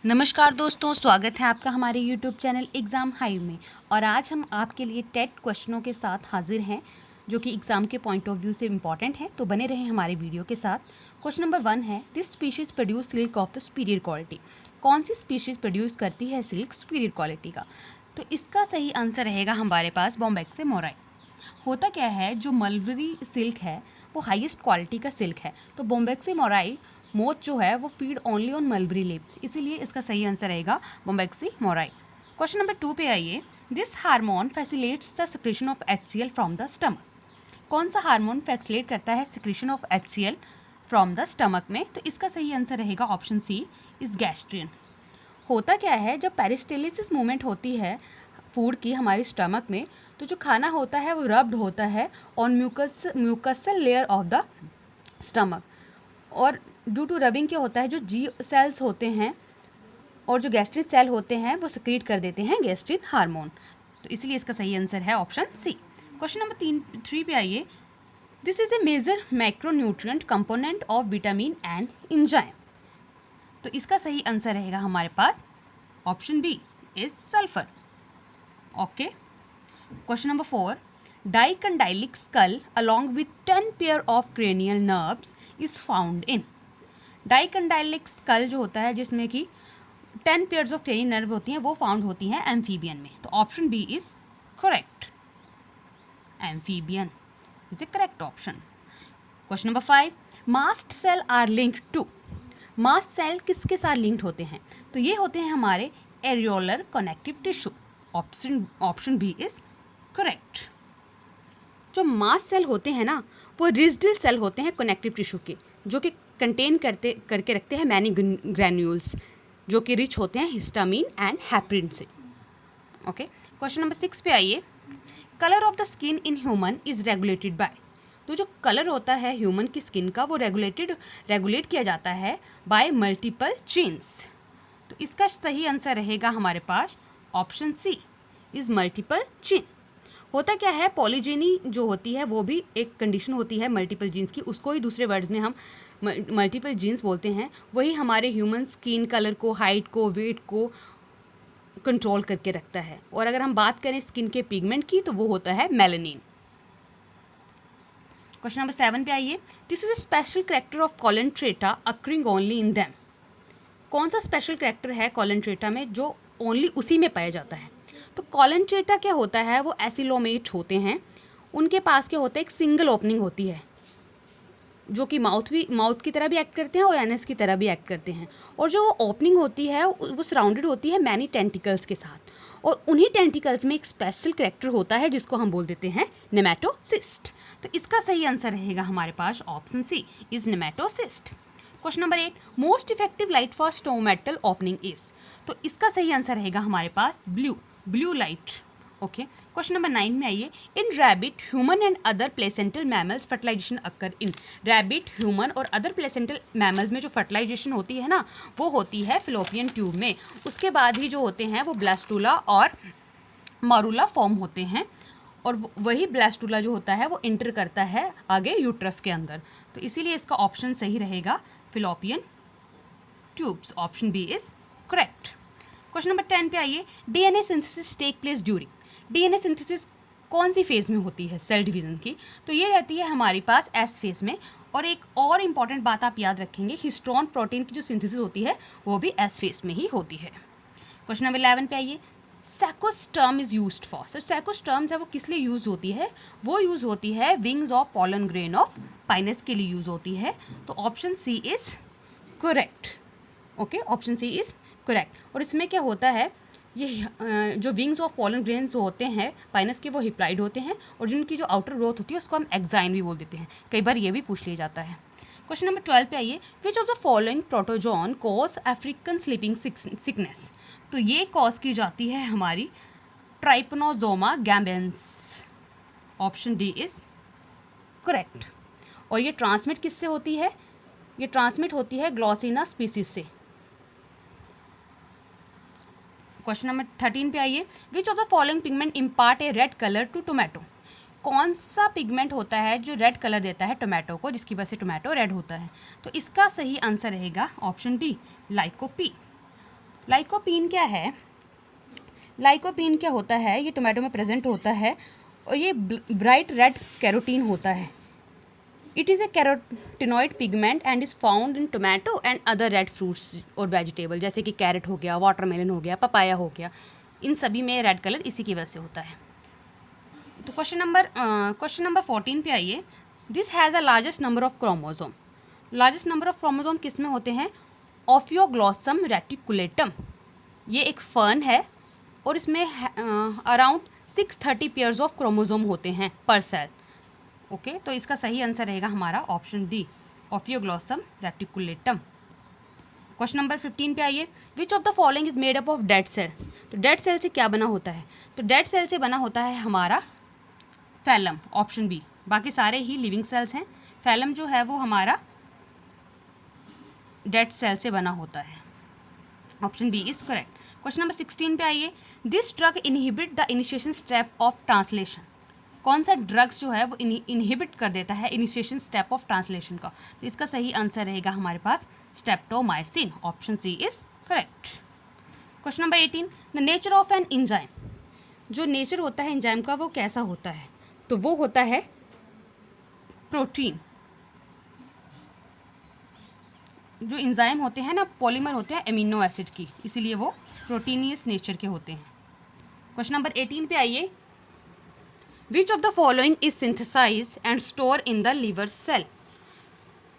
नमस्कार दोस्तों, स्वागत है आपका हमारे YouTube चैनल एग्ज़ाम हाइव में। और आज हम आपके लिए टेट क्वेश्चनों के साथ हाजिर हैं जो कि एग्ज़ाम के पॉइंट ऑफ व्यू से इम्पॉर्टेंट है, तो बने रहें हमारे वीडियो के साथ। क्वेश्चन नंबर 1 है, this species produce silk of the superior quality. कौन सी स्पीशीज़ प्रोड्यूस करती है सिल्क सुपीरियर क्वालिटी का? तो इसका सही आंसर रहेगा हमारे पास बॉम्बेक्से मोराई। होता क्या है, जो मलबरी सिल्क है वो हाईएस्ट क्वालिटी का सिल्क है, तो बॉम्बेक्से मोराई मोथ जो है वो feed only on mulberry leaves, इसीलिए इसका सही आंसर रहेगा बॉम्बेक्सी मोराई। क्वेश्चन नंबर 2 पे आइए, this hormone facilitates the secretion of HCl from the stomach. कौन सा हार्मोन फैसिलिटेट करता है secretion of HCl from the stomach में? तो इसका सही आंसर रहेगा ऑप्शन सी इज गैस्ट्रिन। होता क्या है, जब पेरिस्टेलिसिस मूवमेंट होती है फूड की हमारी स्टमक में, तो जो खाना होता है वो रब्ड होता है on mucosal layer of the stomach, और ड्यू टू रबिंग क्या होता है, जो जी सेल्स होते हैं और जो गैस्ट्रिन सेल होते हैं वो सिक्रीट कर देते हैं गैस्ट्रिन हार्मोन, तो इसलिए इसका सही आंसर है ऑप्शन सी। क्वेश्चन नंबर 3 पे आइए, this is a major macronutrient component of vitamin and enzyme. तो इसका सही आंसर रहेगा हमारे पास option B is sulphur. Okay. Question number 4, dicondylic skull along with 10 pair of cranial nerves is found in। dicondylic skull जो होता है जिसमें कि 10 pairs of cranial nerve होती हैं वो फाउंड होती हैं एम्फीबियन में, तो option B is correct. Amphibian is a correct option. Question number 5, mast cell are linked to. Mast cell किसके साथ लिंक्ड होते हैं? तो ये होते हैं हमारे areolar connective tissue, option B is correct. जो मास्ट सेल होते हैं ना वो रिजिडल सेल होते हैं कनेक्टिव टिश्यू के, जो कि कंटेन करके रखते हैं मैनी ग्रैन्यूल्स जो कि रिच होते हैं हिस्टामिन एंड हैपरिन से। ओके। क्वेश्चन नंबर 6 पे आइए, colour of the skin in human is regulated by. तो जो कलर होता है ह्यूमन की स्किन का वो रेगुलेट किया जाता है बाय मल्टीपल जीन्स, तो इसका सही आंसर रहेगा हमारे पास option C is multiple gene. होता क्या है, पॉलीजेनी जो होती है वो भी एक कंडीशन होती है मल्टीपल जीन्स की, उसको ही दूसरे वर्ड्स में हम मल्टीपल जीन्स बोलते हैं। वही हमारे ह्यूमन स्किन कलर को, हाइट को, वेट को कंट्रोल करके रखता है। और अगर हम बात करें स्किन के पिगमेंट की तो वो होता है मेलानिन। क्वेश्चन नंबर 7 पे आइए, this is a special character of coelenterata occurring only in them. कौन सा स्पेशल कैरेक्टर है कॉलनट्रेटा में जो ओनली उसी में पाया जाता है? तो कॉलनट्रेटा क्या होता है, वो एसिलोमेट होते हैं, उनके पास क्या होता है, एक सिंगल ओपनिंग होती है जो कि माउथ की तरह भी एक्ट करते हैं और एनएस की तरह भी एक्ट करते हैं, और जो ओपनिंग होती है वो सराउंडेड होती है मैनी टेंटिकल्स के साथ, और उन्हीं टेंटिकल्स में एक स्पेशल कैरेक्टर होता है जिसको हम बोल देते हैं नेमेटोसिस्ट। तो इसका सही आंसर रहेगा हमारे पास option C is nematocyst. Question number 8, most effective light for stomatal opening is. तो इसका सही आंसर रहेगा हमारे पास blue light. Okay. Question number 9 में आइए, in rabbit, human and other placental mammals fertilisation occur in. Rabbit, human और other placental mammals में जो फर्टिलाइजेशन होती है ना वो होती है फिलोपियन ट्यूब में, उसके बाद ही जो होते हैं वो ब्लास्टूला और मारूला फॉर्म होते हैं, और वही ब्लास्टूला जो होता है वो इंटर करता है आगे यूट्रस के अंदर, तो इसीलिए इसका ऑप्शन सही रहेगा fallopian tubes, option B is correct. Question number 10 पे आइए, DNA synthesis take place during. DNA synthesis कौन सी फेज में होती है सेल डिवीजन की? तो ये रहती है हमारे पास एस फेज में, और एक और इम्पॉर्टेंट बात आप याद रखेंगे, हिस्टोन प्रोटीन की जो सिंथेसिस होती है वो भी एस फेज में ही होती है। क्वेश्चन नंबर 11 पे आइए, सैकोस्टर्म इज यूज्ड फॉर। सो सैकोस्टर्म्स है वो किस लिए यूज होती है? वो यूज होती है wings of pollen grain of Pinus के लिए यूज होती है, तो option C is correct. Okay, option C is correct. और इसमें क्या होता है, ये जो विंग्स ऑफ पॉलन ग्रेन्स होते हैं पाइनस के वो हिप्लाइड होते हैं, और जिनकी जो आउटर ग्रोथ होती है उसको हम एक्साइन भी बोल देते हैं, कई बार ये भी पूछ लिया जाता है। क्वेश्चन नंबर 12 पे आइए, which of the following protozoan cause African sleeping sickness. तो ये कॉज की जाती है हमारी ट्राइपनोजोमा गैम्बेंस, ऑप्शन डी इज करेक्ट। और ये ट्रांसमिट किससे होती है? ये ट्रांसमिट होती है ग्लॉसिना स्पीसीज से। क्वेश्चन नंबर 13 पे आइए, which of the following pigment impart a red colour to tomato. कौन सा पिगमेंट होता है जो रेड कलर देता है टोमेटो को, जिसकी वजह से टोमेटो रेड होता है? तो इसका सही आंसर रहेगा ऑप्शन डी लाइकोपीन। लाइकोपीन क्या है? लाइकोपीन क्या होता है? ये टोमेटो में प्रेजेंट होता है और ये ब्राइट रेड कैरोटीन होता है। It is a carotenoid pigment and is found in tomato and other red fruits और वेजिटेबल, जैसे कि कैरेट हो गया, वाटरमेलन हो गया, पपाया हो गया, इन सभी में रेड कलर इसी की वजह से होता है। तो क्वेश्चन नंबर 14 पे आइए। This has the largest number of chromosome. Largest number of chromosome किस में होते हैं? ऑफियोग्लॉसम रेटिकुलेटम। ये एक फर्न है और इसमें अराउंड 630 पेयर्स ऑफ क्रोमोसोम होते हैं पर सेल। ओके, तो इसका सही आंसर रहेगा हमारा option D, Ophioglossum reticulatum. Question number 15 पे आइए। Which of the following is made up of dead cell. तो डेड सेल से क्या बना होता है? तो डेड सेल से बना होता है हमारा फैलम, ऑप्शन बी। बाकी सारे ही लिविंग सेल्स हैं, फैलम जो है वो हमारा डेड सेल से बना होता है। Option B is correct. Question number 16 पे आइए। This drug inhibit the initiation step of translation. कौन सा ड्रग्स जो है वो इनहिबिट कर देता है इनिशिएशन स्टेप ऑफ ट्रांसलेशन का? तो इसका सही आंसर रहेगा हमारे पास streptomycin, option C is correct. Question number 18। The nature of an enzyme. जो नेचर होता है एंजाइम का वो कैसा होता है? तो वो होता है प्रोटीन। जो एंजाइम होते हैं ना, पॉलीमर होते हैं एमिनो एसिड की, इसीलिए वो प्रोटीनियस नेचर के होते हैं। क्वेश्चन नंबर 18 पे आइए। Which of the following is synthesize and store in the liver cell.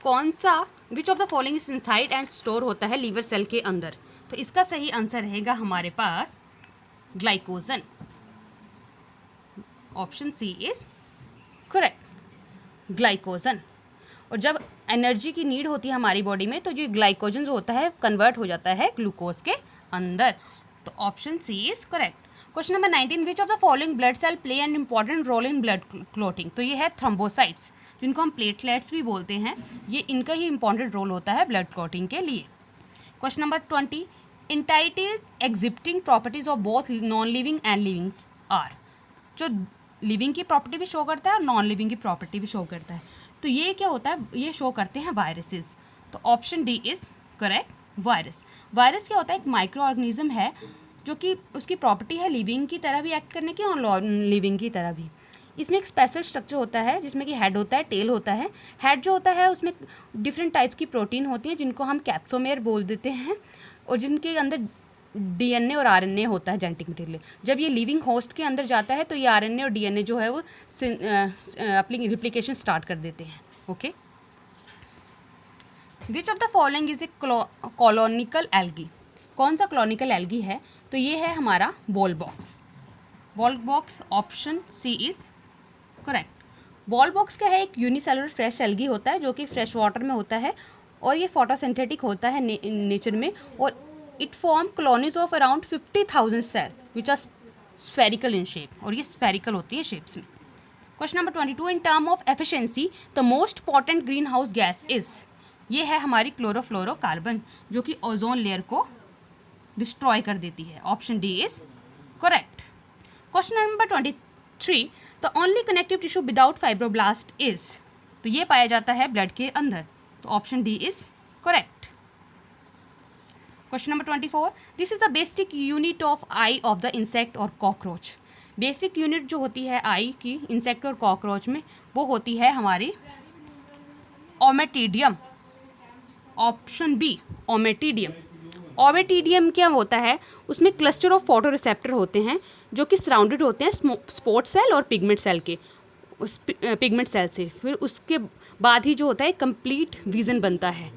कौन सा which of the following is synthesize and store होता है लीवर सेल के अंदर? तो इसका सही आंसर रहेगा हमारे पास glycogen, option C is correct, glycogen. और जब एनर्जी की नीड होती है हमारी बॉडी में तो जो ग्लाइकोजन जो होता है कन्वर्ट हो जाता है ग्लूकोज के अंदर, तो option C is correct. Question number 19। Which of the following blood cell play an important role in blood clotting. तो ये है थ्रोम्बोसाइट्स, जिनको हम प्लेटलेट्स भी बोलते हैं, ये इनका ही इंपॉर्टेंट रोल होता है ब्लड क्लोटिंग के लिए। Question number 20। Entities exhibiting properties of both non living and living are. जो लिविंग की प्रॉपर्टी भी शो करता है और नॉन लिविंग की प्रॉपर्टी भी शो करता है, तो ये क्या होता है? ये शो करते हैं वायरसेस, तो option D is correct, virus. Virus क्या होता है? एक माइक्रो ऑर्गेनिज्म है जो कि उसकी प्रॉपर्टी है लिविंग की तरह भी एक्ट करने की और नॉन लिविंग की तरह भी। इसमें एक स्पेशल स्ट्रक्चर होता है जिसमें कि हेड होता है, टेल होता है। हेड जो होता है उसमें डिफरेंट टाइप्स की प्रोटीन होती हैं जिनको हम कैप्सोमेर बोल देते हैं, और जिनके अंदर डीएनए और आरएनए होता है, जेनेटिक मटेरियल। जब ये लिविंग होस्ट के अंदर जाता है तो ये आरएनए और डीएनए जो है वो अपनी रिप्लिकेशन स्टार्ट कर देते हैं। Okay, which of the following is a colonial algae. कौन सा कॉलोनिकल एल्गी है? तो ये है हमारा Volvox, Volvox, option C is correct. Volvox क्या है? एक यूनिसेलुलर फ्रेश एल्गी होता है जो कि फ्रेश वाटर में होता है और ये फोटोसिंथेटिक होता है नेचर में, और it form colonies of around 50,000 cell which are spherical in shape, और ये स्फेरिकल होती है शेप्स में। Question number 22। In term of efficiency the most potent green house gas is. ये है हमारी क्लोरोफ्लोरोकार्बन, जो कि ओजोन लेयर को डिस्ट्रॉय कर देती है, option D is correct. Question number 23। The only connective tissue without fibroblast is. तो ये पाया जाता है ब्लड के अंदर, तो option D is correct. Question number 24। This is the basic unit of I of the insect और कॉकरोच। बेसिक यूनिट जो होती है आई की इंसेक्ट और कॉकरोच में, वो होती है हमारी ओमेटिडियम, ऑप्शन बी ओमेटिडियम। ओमेटिडियम क्या होता है? उसमें क्लस्टर ऑफ फोटो रिसेप्टर होते हैं जो कि सराउंडेड होते हैं स्पॉट सेल और पिगमेंट सेल के, उस पिगमेंट सेल से। फिर उसके बाद ही जो होता है कंप्लीट विजन बनता है।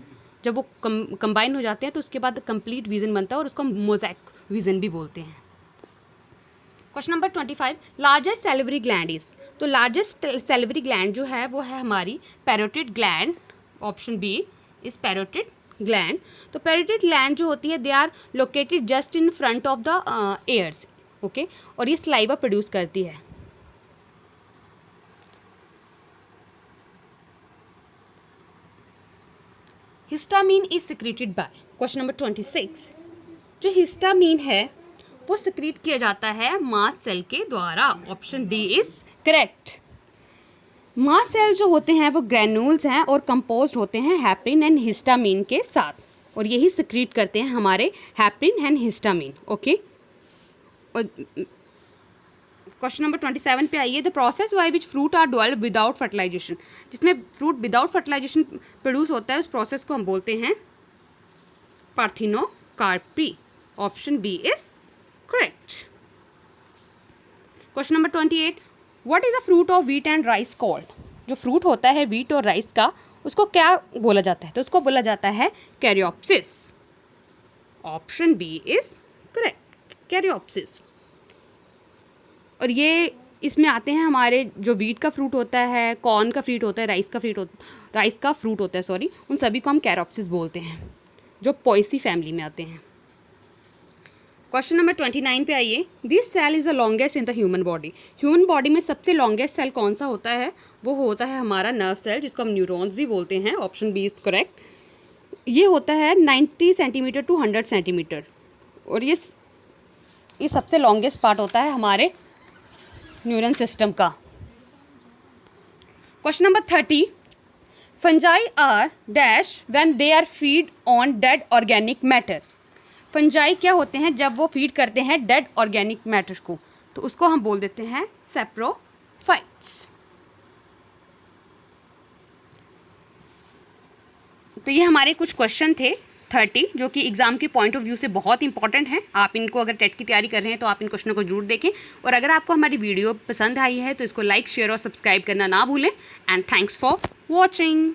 जब वो कंबाइन हो जाते हैं तो उसके बाद कंप्लीट विजन बनता है और उसको मोज़ेक विजन भी बोलते हैं। Question number 25। Largest salivary gland is. तो लार्जेस्ट सैलिवरी ग्लैंड जो है वो है हमारी parotid gland, option B is parotid gland. तो पैरोटिड ग्लैंड जो होती है they are located just in front of the ears, okay, और ये सलाइवा प्रोड्यूस करती है। Histamine is secreted by. Question number 26। जो हिस्टामीन है वो सिक्रीट किया जाता है मास्ट सेल के द्वारा, option D is correct. Mast cell जो होते हैं वो ग्रैन्यूल्स हैं और कंपोज्ड होते हैं हेपरिन एंड हिस्टामीन के साथ। और यही सिक्रीट करते हैं हमारे हैपरिन एंड हिस्टामिन। ओके, और क्वेश्चन नंबर 27 पे आइए। The process by which fruit are develop without fertilization, जिसमें फ्रूट विदाउट फर्टिलाइजेशन प्रोड्यूस होता है उस प्रोसेस को हम बोलते हैं parthenocarpy. Option B is correct. Question number 28, what is a fruit of wheat and rice called? जो फ्रूट होता है व्हीट और राइस का, उसको क्या बोला जाता है? तो उसको बोला जाता है caryopsis. Option B is correct, caryopsis. और ये इसमें आते हैं हमारे जो व्हीट का फ्रूट होता है, कॉर्न का फ्रूट होता है, राइस का फ्रूट होता है सॉरी, उन सभी को हम कैरोप्सिस बोलते हैं, जो पोएसी फैमिली में आते हैं। क्वेश्चन नंबर 29 पे आइए। This cell is the longest in the human body. Human body में सबसे लॉन्गेस्ट सेल कौन सा होता है? वो होता है हमारा नर्व सेल, जिसको हम न्यूरॉन्स भी बोलते हैं। Option B is correct. ये होता है 90 सेंटीमीटर टू 100 सेंटीमीटर, और ये सबसे लॉन्गेस्ट पार्ट होता है हमारे न्यूरन सिस्टम का। Question number 30, fungi are dash when they are feed on dead organic matter. Fungi क्या होते हैं जब वो फीड करते हैं डेड ऑर्गेनिक मैटर को? तो उसको हम बोल देते हैं सैप्रोफाइट्स। तो ये हमारे कुछ क्वेश्चन थे 30, जो कि एग्जाम के पॉइंट ऑफ व्यू से बहुत इंपॉर्टेंट हैं। आप इनको अगर टेट की तैयारी कर रहे हैं तो आप इन क्वेश्चनों को जरूर देखें। और अगर आपको हमारी वीडियो पसंद आई है तो इसको लाइक, शेयर और सब्सक्राइब करना ना भूलें। And thanks for watching.